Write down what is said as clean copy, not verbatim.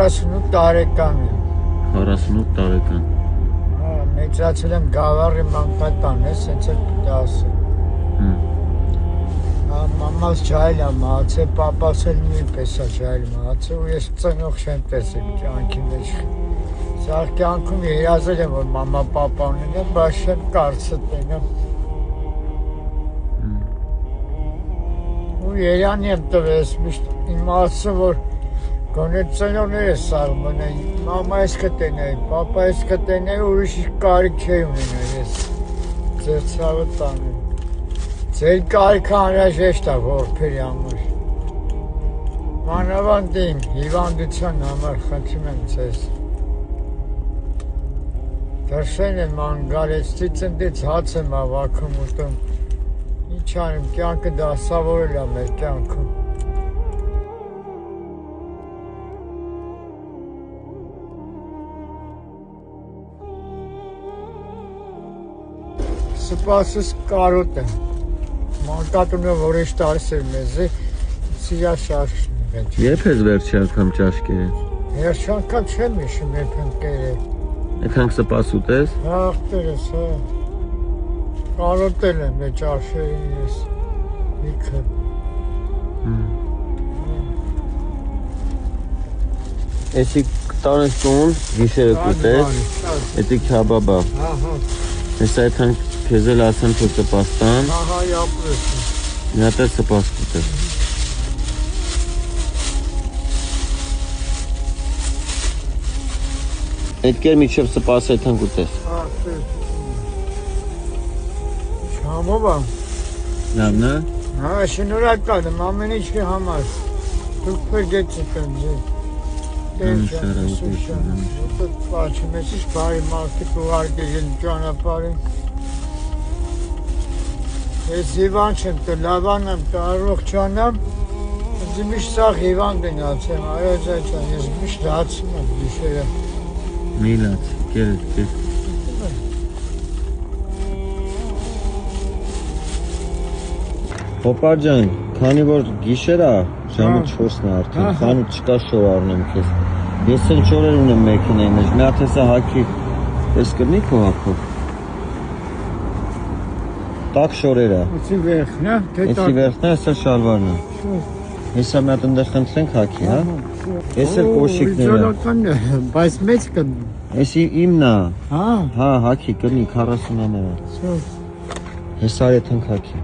48 տարեկան եմ։ 48 տարեկան։ Հա, մեծացել եմ Գավառի մանկատան, սենց էլ պիտի ասեմ։ Մամաս ջայլ է մահացել, պապաս էլ նույնպես է ջայլ մահացել ու ես ծնող չեմ տեսել կյանքի մեջ։ Սաղ կյանքում երազել եմ, որ մամա պապա ունենեմ, բայց չեմ կարծել տենեմ։ Ու Երանի եմ տվես, միշտ իմացում, որ գոնե ծնողները սաղ մնեն, մամա ես կտենեի, պապա ես կտենեի, ուրիշ կարիք չէի ունենա ես ձեր ցավը տանեմ։ Ձեր կարիքը անհրաժեշտ է որբերի համար։ Մանավանդ իմ հիվանդության համար խնդրում եմ ձեզ։ Դրսեն եմ անգարեցի ծնդից հաց եմ ավաքում ուտում։ Ինչ անեմ, կյանքը դասավորել է մեր կյանքում։ Սպասս կարոտ եմ։ Մանկատունը որոշ տարս էր մեզի, սիրա շաշն մեջ։ Երբ ես վերջի անգամ ճաշ կերել։ Վերջի անգամ չեմ հիշում, երբ եմ կերել։ Եկանք սպաս ուտես։ Հա, աղբերս, հա։ Կարոտել եմ է ճաշերին ես, իքը։ Էսի տանես տուն, գիշերը կուտես, էտի քյաբաբա։ Հեսա եթանք քեզ էլ ասեմ, որ սպաս տան։ Ահա, ապրես։ Մի հատ էլ սպաս կուտես։ Այդ կեր միջև սպաս եթանք ուտես։ Շամով եմ։ Լավն է։ Հա, շնորհակալ եմ ամեն ինչի համար։ Դուք փրկեցիք ինձ։ Պաչում ես ինչ բարի մարդիկ ուղարկել են ճանապարհին։ Ես հիվանդ չեմ, լավան եմ, առողջանամ, ինձ միշտ սաղ հիվանդ գնացեմ, այո ջան, ես միշտ լացում եմ գիշերը։ Մի լաց, կեր։ Հոպար ջան, քանի որ գիշեր է, ժամը 4-ն է արդեն, խանութ չկա շոր առնեմ քեզ։ Ես էլ շորեր ունեմ մեքենայի մեջ, մի հատ հեսա հագի, պես կրնի քո հագով։ Տակ շորեր է։ Էսի վերքն է, թե տակ։ Էսի վերքն է, հեսա շալվարն է։ Հեսա մի հատ ընդեղ խնդրենք հագի, հա։ Ես էլ կոշիկները։ Իզոլական է, բայց մեծ կն։ Էսի իմն է։ Հա։ Հա, հագի կրնի 40-ները։ Հեսա եթանք հագի։